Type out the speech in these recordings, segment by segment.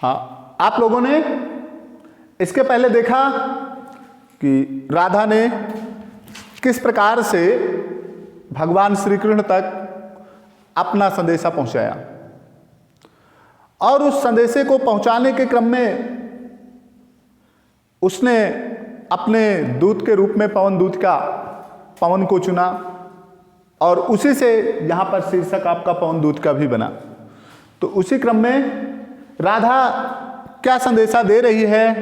हाँ, आप लोगों ने इसके पहले देखा कि राधा ने किस प्रकार से भगवान श्री कृष्ण तक अपना संदेशा पहुंचाया, और उस संदेशे को पहुंचाने के क्रम में उसने अपने दूत के रूप में पवन को चुना, और उसी से यहां पर शीर्षक आपका पवन दूत का भी बना। तो उसी क्रम में राधा क्या संदेशा दे रही है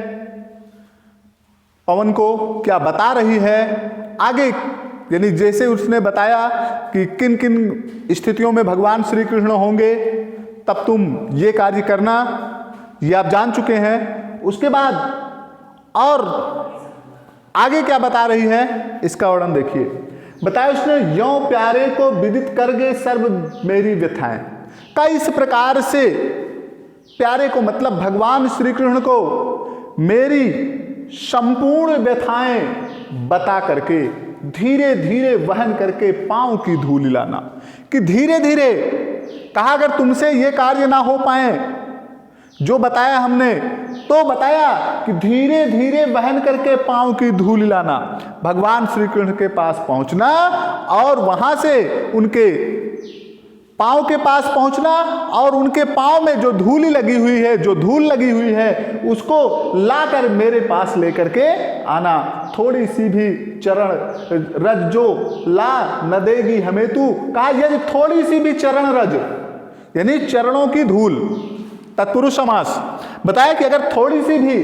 पवन को, क्या बता रही है आगे, यानी जैसे उसने बताया कि किन किन स्थितियों में भगवान श्री कृष्ण होंगे तब तुम ये कार्य करना, ये आप जान चुके हैं। उसके बाद और आगे क्या बता रही है इसका वर्णन देखिए। बताया उसने, यों प्यारे को विदित करगे सर्व मेरी व्यथाएं। इस प्रकार से प्यारे को मतलब भगवान श्री कृष्ण को मेरी संपूर्ण व्यथाएं बता करके धीरे धीरे वहन करके पांव की धूल लाना, कि धीरे धीरे कहा अगर तुमसे ये कार्य ना हो पाए जो बताया हमने, तो बताया कि धीरे धीरे वहन करके पांव की धूल लाना, भगवान श्री कृष्ण के पास पहुंचना और वहां से उनके पांव के पास पहुंचना और उनके पांव में जो धूल लगी हुई है उसको लाकर मेरे पास लेकर के आना। थोड़ी सी भी चरण रज जो ला न देगी हमें तू, कहा यदि थोड़ी सी भी चरण रज यानी चरणों की धूल, तत्पुरुष समास, बताया कि अगर थोड़ी सी भी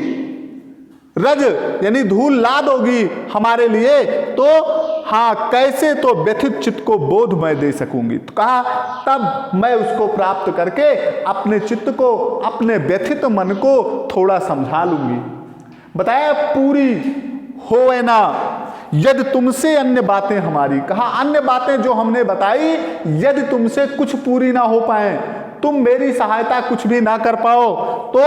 रज यानी धूल ला दोगी हमारे लिए तो हाँ कैसे तो व्यथित चित्त को बोध मैं दे सकूंगी। तो कहा तब मैं उसको प्राप्त करके अपने चित्त को, अपने व्यथित मन को थोड़ा समझा लूंगी। बताया पूरी होए ना यदि तुमसे अन्य बातें हमारी, कहा अन्य बातें जो हमने बताई यदि तुमसे कुछ पूरी ना हो पाए, तुम मेरी सहायता कुछ भी ना कर पाओ, तो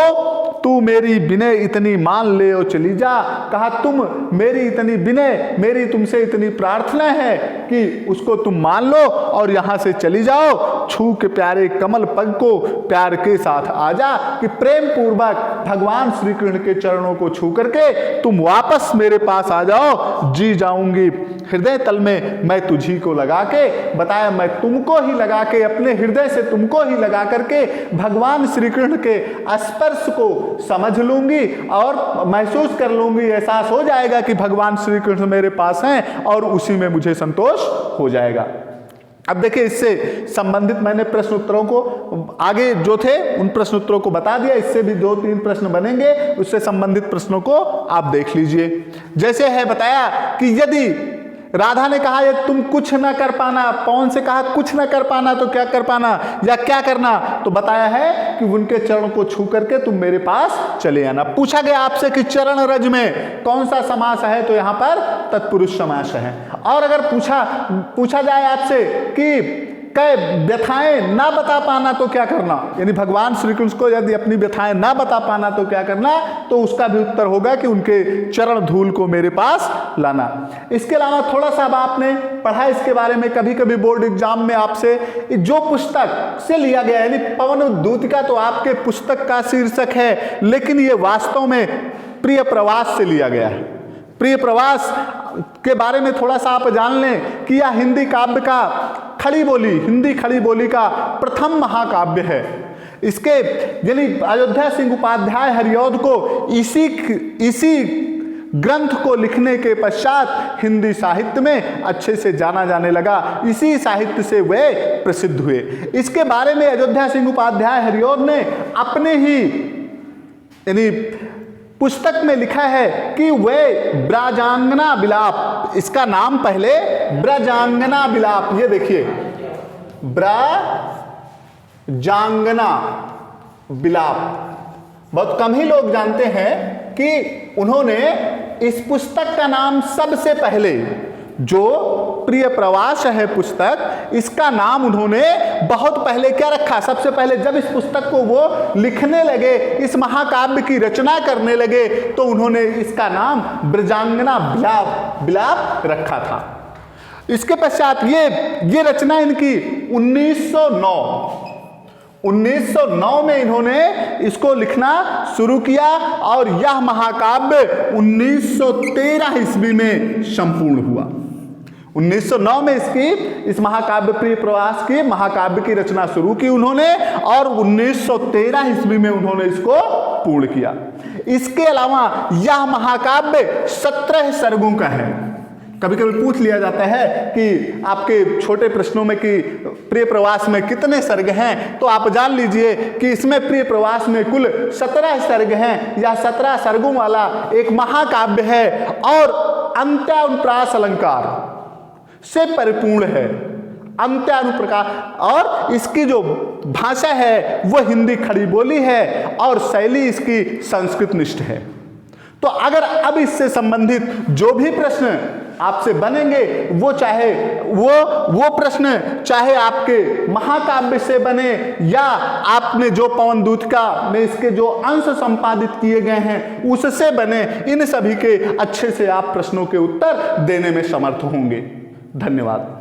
तू मेरी विनय इतनी मान ले और चली जा। कहा तुम मेरी इतनी विनय, मेरी तुमसे इतनी प्रार्थना है कि उसको तुम मान लो और यहां से चली जाओ। छू के प्यारे कमल पग को प्यार के साथ आ जा, कि प्रेम पूर्वक भगवान श्री कृष्ण के चरणों को छू करके तुम वापस मेरे पास आ जाओ। जी जाऊंगी हृदय तल में मैं तुझी को लगा के, बताया मैं तुमको ही लगा के, अपने हृदय से तुमको ही लगा करके भगवान श्री कृष्ण के स्पर्श को समझ लूंगी और महसूस कर लूंगी, एहसास हो जाएगा कि भगवान श्री कृष्ण मेरे पास हैं और उसी में मुझे संतोष हो जाएगा। अब देखिए इससे संबंधित मैंने प्रश्न उत्तरों को आगे जो थे उन प्रश्न उत्तरों को बता दिया, इससे भी 2-3 प्रश्न बनेंगे, उससे संबंधित प्रश्नों को आप देख लीजिए। जैसे है बताया कि यदि राधा ने कहा ये तुम कुछ ना कर पाना, पवन से कहा कुछ ना कर पाना तो क्या कर पाना या क्या करना, तो बताया है कि उनके चरण को छू करके तुम मेरे पास चले आना। पूछा गया आपसे कि चरण रज में कौन सा समास है, तो यहां पर तत्पुरुष समास है। और अगर पूछा जाए आपसे कि कई व्यथाएं ना बता पाना तो क्या करना, यानी भगवान श्री कृष्ण को यदि अपनी व्यथाएं ना बता पाना तो क्या करना, तो उसका भी उत्तर होगा कि उनके चरण धूल को मेरे पास लाना। इसके अलावा थोड़ा सा अब आपने पढ़ा इसके बारे में, कभी कभी बोर्ड एग्जाम में आपसे जो पुस्तक से लिया गया, यानी पवन दूत का तो आपके पुस्तक का शीर्षक है, लेकिन ये वास्तव में प्रिय प्रवास से लिया गया है। प्रिय प्रवास के बारे में थोड़ा सा आप जान लें कि यह हिंदी काव्य का हिंदी खड़ी बोली का प्रथम महाकाव्य है। इसके यानी अयोध्या सिंह उपाध्याय हरिऔध को इसी ग्रंथ को लिखने के पश्चात हिंदी साहित्य में अच्छे से जाना जाने लगा, इसी साहित्य से वे प्रसिद्ध हुए। इसके बारे में अयोध्या सिंह उपाध्याय हरिऔध ने अपने ही यानी पुस्तक में लिखा है कि वे ब्रजांगना विलाप, इसका नाम पहले ब्रजांगना विलाप, ये देखिए ब्रजांगना विलाप, बहुत कम ही लोग जानते हैं कि उन्होंने इस पुस्तक का नाम सबसे पहले, जो प्रिय प्रवास है पुस्तक, इसका नाम उन्होंने बहुत पहले क्या रखा, सबसे पहले जब इस पुस्तक को वो लिखने लगे, इस महाकाव्य की रचना करने लगे, तो उन्होंने इसका नाम ब्रजांगना विलाप रखा था। इसके पश्चात ये रचना इनकी 1909 1909 में इन्होंने इसको लिखना शुरू किया और यह महाकाव्य 1913 ईस्वी में संपूर्ण हुआ। 1909 में इस महाकाव्य प्रिय प्रवास की महाकाव्य की रचना शुरू की उन्होंने और 1913 ईस्वी में उन्होंने इसको पूर्ण किया। इसके अलावा यह महाकाव्य 17 सर्गों का है। कभी कभी पूछ लिया जाता है कि आपके छोटे प्रश्नों में कि प्रिय प्रवास में कितने सर्ग हैं, तो आप जान लीजिए कि इसमें प्रिय प्रवास में कुल 17 सर्ग हैं। यह 17 सर्गों वाला एक महाकाव्य है और अंत्यानुप्रास अलंकार से परिपूर्ण है। अंत्यानुप्रकार, और इसकी जो भाषा है वह हिंदी खड़ी बोली है और शैली इसकी संस्कृत निष्ठ है। तो अगर अब इससे संबंधित जो भी प्रश्न आपसे बनेंगे वो प्रश्न चाहे आपके महाकाव्य से बने या आपने जो पवन दूतिका में इसके जो अंश संपादित किए गए हैं उससे बने, इन सभी के अच्छे से आप प्रश्नों के उत्तर देने में समर्थ होंगे। धन्यवाद।